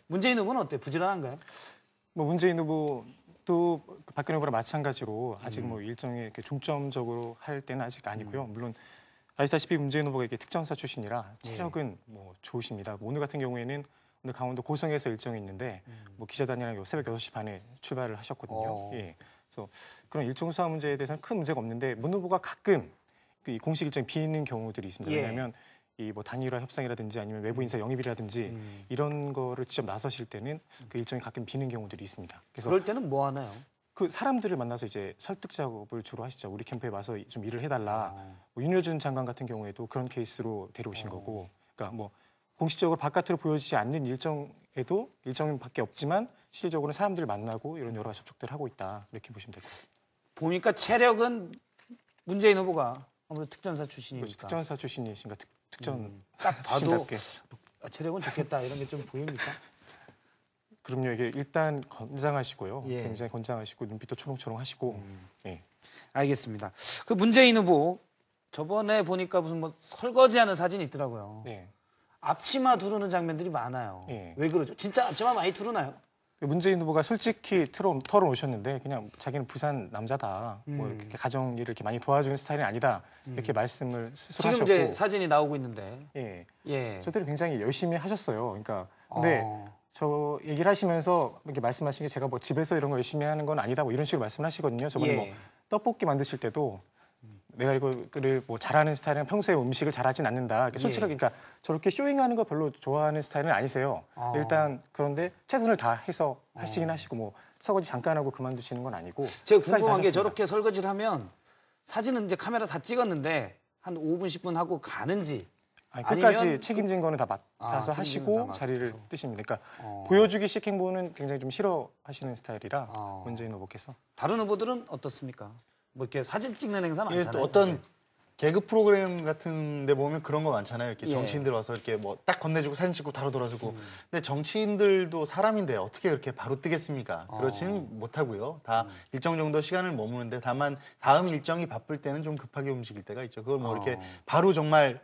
문재인 후보는 어때요? 부지런한가요? 뭐 문재인 후보도 박근혜 후보랑 마찬가지로 아직 뭐 일정에 이렇게 중점적으로 할 때는 아직 아니고요. 물론 아시다시피 문재인 후보가 이게 특전사 출신이라 체력은 뭐 좋으십니다. 오늘 같은 경우에는 오늘 강원도 고성에서 일정이 있는데 뭐 기자단이랑 새벽 6시 반에 출발을 하셨거든요. 예. 그래서 그런 일정 수합 문제에 대해서는 큰 문제가 없는데 문 후보가 가끔 이 공식 일정이 비는 경우들이 있습니다. 예. 왜냐하면 이 뭐 단일화 협상이라든지 아니면 외부 인사 영입이라든지 이런 거를 직접 나서실 때는 그 일정이 가끔 비는 경우들이 있습니다. 그래서 그럴 때는 뭐 하나요? 그 사람들을 만나서 이제 설득 작업을 주로 하시죠. 우리 캠프에 와서 좀 일을 해달라. 뭐 윤여준 장관 같은 경우에도 그런 케이스로 데려오신 거고, 그러니까 뭐 공식적으로 바깥으로 보여지지 않는 일정밖에 없지만 실질적으로는 사람들을 만나고 이런 여러 가지 접촉들을 하고 있다. 이렇게 보시면 될 것 같습니다. 보니까 체력은 문재인 후보가 아무래도 특전사 그렇죠. 출신이니까 특전사 출신이신가 특전 딱 봐도 출신답게. 체력은 좋겠다 이런 게 좀 보입니까? 그럼요. 이게 일단 건장하시고요. 예. 굉장히 건장하시고 눈빛도 초롱초롱하시고. 예. 알겠습니다. 그 문재인 후보 저번에 보니까 무슨 뭐 설거지하는 사진이 있더라고요. 네. 앞치마 두르는 장면들이 많아요. 예. 왜 그러죠? 진짜 앞치마 많이 두르나요? 문재인 후보가 솔직히 털어놓으셨는데 그냥 자기는 부산 남자다. 뭐 이렇게 가정 일을 이렇게 많이 도와주는 스타일이 아니다. 이렇게 말씀을 스스로 지금 하셨고. 이제 사진이 나오고 있는데. 예. 예. 저들이 굉장히 열심히 하셨어요. 그러니까 근데 저 얘기를 하시면서 이렇게 말씀하신 게 제가 뭐 집에서 이런 거 열심히 하는 건 아니다. 뭐 이런 식으로 말씀을 하시거든요. 저번에 예. 뭐 떡볶이 만드실 때도 내가 이거를 뭐 잘하는 스타일은 평소에 음식을 잘하진 않는다. 솔직하게 그러니까 저렇게 쇼잉하는 거 별로 좋아하는 스타일은 아니세요. 일단 그런데 최선을 다해서 하시긴 하시고 뭐 설거지 잠깐 하고 그만두시는 건 아니고. 제가 끝까지 궁금한 게 하셨습니다. 저렇게 설거지를 하면 사진은 이제 카메라 다 찍었는데 한 5분, 10분 하고 가는지 아니, 끝까지 아니면 책임진 거는 다 맡아서 책임은 하시고 다 자리를 뜨십니다. 그러니까 보여주기식 행보는 굉장히 좀 싫어하시는 스타일이라 문재인 후보께서. 다른 후보들은 어떻습니까? 뭐 이렇게 사진 찍는 행사 예, 많잖아요. 또 어떤 사실. 개그 프로그램 같은 데 보면 그런 거 많잖아요. 이렇게 예. 정치인들 와서 이렇게 뭐 딱 건네주고 사진 찍고 바로 돌아주고. 근데 정치인들도 사람인데 어떻게 그렇게 바로 뜨겠습니까? 그렇지는 못하고요. 다 일정 정도 시간을 머무는데 다만 다음 일정이 바쁠 때는 좀 급하게 움직일 때가 있죠. 그걸 뭐 이렇게 바로 정말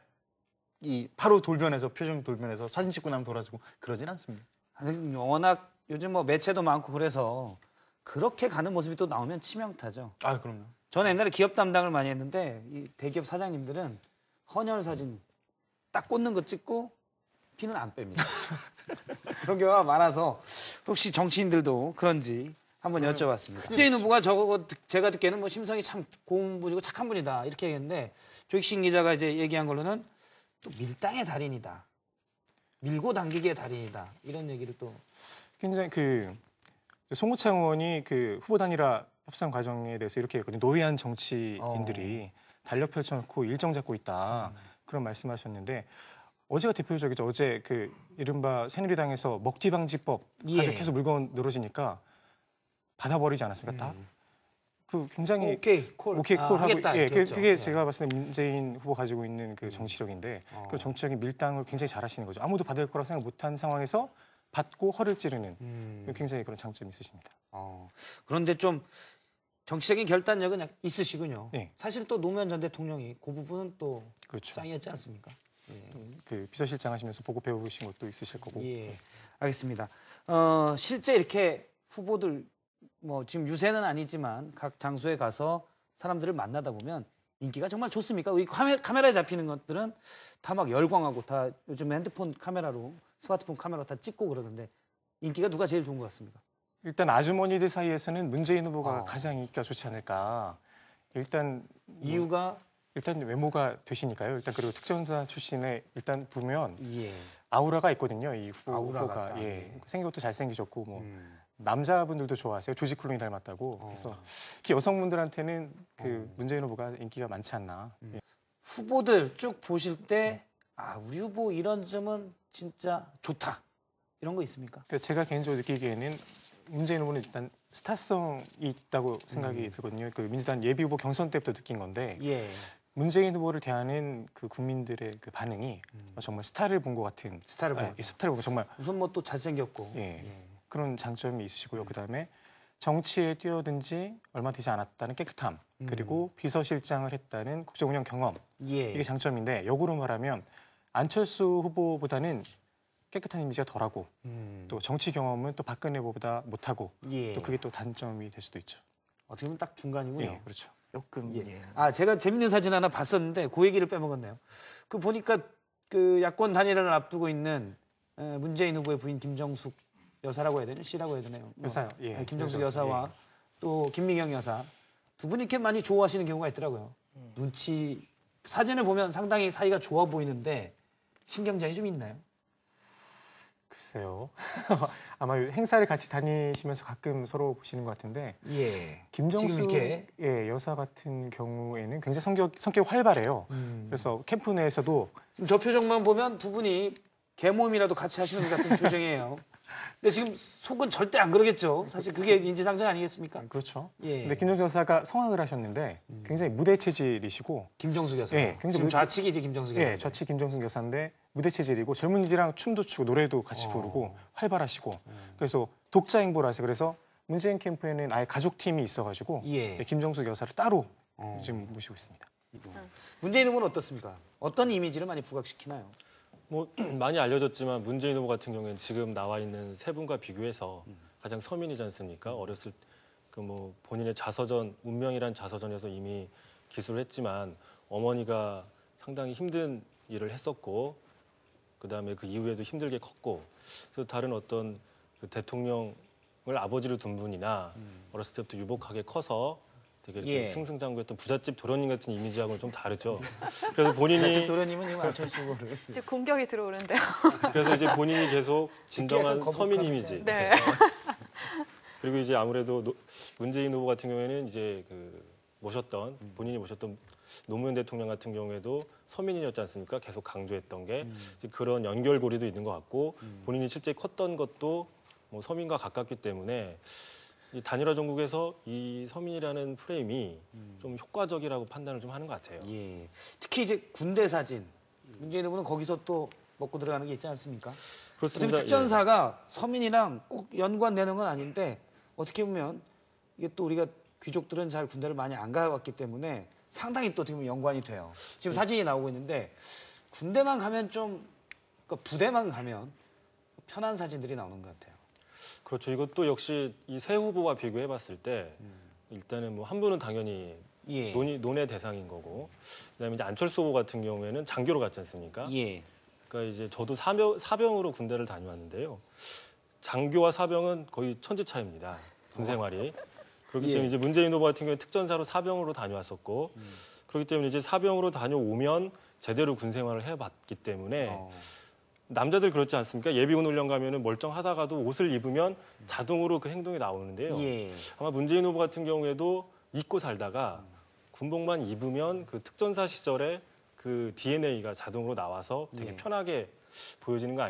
바로 돌변해서 표정 돌변해서 사진 찍고 나면 돌아주고 그러진 않습니다. 선생님 워낙 요즘 뭐 매체도 많고 그래서 그렇게 가는 모습이 또 나오면 치명타죠. 아, 그럼요. 저는 옛날에 기업 담당을 많이 했는데 이 대기업 사장님들은 헌혈 사진 딱 꽂는 거 찍고 피는 안 뺍니다. 그런 경우가 많아서 혹시 정치인들도 그런지 한번 여쭤봤습니다. 문재인 후보가 제가 듣기에는 뭐 심성이 참 고운 분이고 착한 분이다 이렇게 얘기했는데 조익신 기자가 이제 얘기한 걸로는 또 밀당의 달인이다. 밀고 당기기의 달인이다. 이런 얘기를 또 굉장히 송호창 의원이 후보 단일화 협상 과정에 대해서 이렇게 했거든요. 노회한 정치인들이 달력 펼쳐놓고 일정 잡고 있다. 그런 말씀하셨는데 어제가 대표적이죠. 어제 이른바 새누리당에서 먹튀방지법 가지고 계속 물건 늘어지니까 받아버리지 않았습니까? 다? 굉장히 오케이 콜 하고 하겠다, 예, 이렇게 그게 했죠. 제가 봤을 때 문재인 후보 가지고 있는 정치력인데 그 정치적인 밀당을 굉장히 잘하시는 거죠. 아무도 받을 거라고 생각 못한 상황에서 받고 허를 찌르는 굉장히 그런 장점이 있으십니다. 그런데 좀 정치적인 결단력은 있으시군요. 네. 사실 또 노무현 전 대통령이 그 부분은 또 그렇죠. 짱이었지 않습니까? 비서실장 하시면서 보고 배우신 것도 있으실 거고. 예, 알겠습니다. 실제 이렇게 후보들 뭐 지금 유세는 아니지만 각 장소에 가서 사람들을 만나다 보면 인기가 정말 좋습니까? 이 카메라에 잡히는 것들은 다 막 열광하고 다 요즘 핸드폰 카메라로 스마트폰 카메라로 다 찍고 그러던데 인기가 누가 제일 좋은 것 같습니까? 일단 아주머니들 사이에서는 문재인 후보가 가장 인기가 좋지 않을까. 일단 이유가 일단 외모가 되시니까요. 일단 그리고 특전사 출신에 일단 보면 예. 아우라가 있거든요. 이 아우라가 후보가 있다. 생긴 것도 잘생기셨고 뭐 남자분들도 좋아하세요. 조지 클루니 닮았다고. 그래서 특히 여성분들한테는 문재인 후보가 인기가 많지 않나. 예. 후보들 쭉 보실 때 우리 후보 이런 점은 진짜 좋다. 이런 거 있습니까? 그러니까 제가 개인적으로 느끼기에는 문재인 후보는 일단 스타성이 있다고 생각이 들거든요. 민주당 예비 후보 경선 때부터 느낀 건데 예. 문재인 후보를 대하는 국민들의 반응이 정말 스타를 본 것 같은 스타를 본 스타를 보고 정말 우선 뭐 또 잘생겼고 그런 장점이 있으시고요. 그다음에 정치에 뛰어든 지 얼마 되지 않았다는 깨끗함 그리고 비서실장을 했다는 국정운영 경험 이게 장점인데 역으로 말하면 안철수 후보보다는 깨끗한 이미지가 덜하고 또 정치 경험은 또 박근혜 후보보다 못하고 예. 또 그게 또 단점이 될 수도 있죠. 어떻게 보면 딱 중간이군요. 예, 그렇죠. 조금 예. 예. 아, 제가 재밌는 사진 하나 봤었는데 그 얘기를 빼먹었네요. 그 보니까 그 야권 단일화를 앞두고 있는 문재인 후보의 부인 김정숙 여사라고 해야 되나? 씨라고 해야 되나요? 여사요. 예. 네, 김정숙 여사, 여사와 또 김미경 여사 두 분이 이렇게 많이 좋아하시는 경우가 있더라고요. 눈치 사진을 보면 상당히 사이가 좋아 보이는데 신경전이 좀 있나요? 글쎄요. 아마 행사를 같이 다니시면서 가끔 서로 보시는 것 같은데 예. 김정숙 지금 이렇게 예, 여사 같은 경우에는 굉장히 성격이 활발해요. 그래서 캠프 내에서도 지금 저 표정만 보면 두 분이 개모임이라도 같이 하시는 것 같은 표정이에요. 근데 지금 속은 절대 안 그러겠죠. 사실 그게 인지상정 아니겠습니까? 그렇죠. 예. 근데 김정숙 여사가 성악을 하셨는데 굉장히 무대 체질이시고 김정숙 여사. 예, 굉장히 지금 좌측이 이제 김정숙 여사. 예, 좌측 김정숙 여사인데 무대 체질이고 젊은이들이랑 춤도 추고 노래도 같이 부르고 활발하시고 그래서 독자 행보를 하세요. 그래서 문재인 캠프에는 아예 가족팀이 있어가지고 예. 김정숙 여사를 따로 지금 모시고 있습니다. 문재인 후보는 어떻습니까? 어떤 이미지를 많이 부각시키나요? 뭐 많이 알려졌지만 문재인 후보 같은 경우에는 지금 나와 있는 세 분과 비교해서 가장 서민이지 않습니까? 어렸을 그 뭐 본인의 자서전 운명이란 자서전에서 이미 기술을 했지만 어머니가 상당히 힘든 일을 했었고 그다음에 그 이후에도 힘들게 컸고 그래서 다른 어떤 그 대통령을 아버지로 둔 분이나 어렸을 때부터 유복하게 커서 되게 이렇게 예. 승승장구했던 부잣집 도련님 같은 이미지하고는 좀 다르죠. 그래서 본인이 좌측 도련님은 지금 안철수 후보를. 이제 공격이 들어오는데요. 그래서 이제 본인이 계속 진정한 약간 서민 거북하니까. 이미지. 네. 그리고 이제 아무래도 문재인 후보 같은 경우에는 이제 그 본인이 모셨던 노무현 대통령 같은 경우에도 서민이었지 않습니까? 계속 강조했던 게 이제 그런 연결고리도 있는 것 같고 본인이 실제 컸던 것도 뭐 서민과 가깝기 때문에 이 단일화 정국에서 이 서민이라는 프레임이 좀 효과적이라고 판단을 좀 하는 것 같아요. 예. 특히 이제 군대 사진. 문재인 후보는 거기서 또 먹고 들어가는 게 있지 않습니까? 어떻게 보면 특전사가 서민이랑 꼭 연관되는 건 아닌데 어떻게 보면 이게 또 우리가 귀족들은 잘 군대를 많이 안 가봤기 때문에 상당히 또 어떻게 보면 연관이 돼요. 지금 사진이 나오고 있는데 군대만 가면 좀 그러니까 부대만 가면 편한 사진들이 나오는 것 같아요. 그렇죠. 이것도 역시 이 세 후보와 비교해봤을 때 일단은 뭐 한 분은 당연히 예. 논의 대상인 거고 그다음에 이제 안철수 후보 같은 경우에는 장교로 갔지 않습니까? 예. 그러니까 이제 저도 사병으로 군대를 다녀왔는데요. 장교와 사병은 거의 천지 차이입니다. 군 생활이. 그렇기 때문에 이제 문재인 후보 같은 경우에 특전사로 사병으로 다녀왔었고 그렇기 때문에 이제 사병으로 다녀오면 제대로 군 생활을 해봤기 때문에 남자들 그렇지 않습니까? 예비군 훈련 가면은 멀쩡하다가도 옷을 입으면 자동으로 그 행동이 나오는데요. 예. 아마 문재인 후보 같은 경우에도 입고 살다가 군복만 입으면 그 특전사 시절에 그 DNA가 자동으로 나와서 되게 예. 편하게 보여지는 거 아니에요?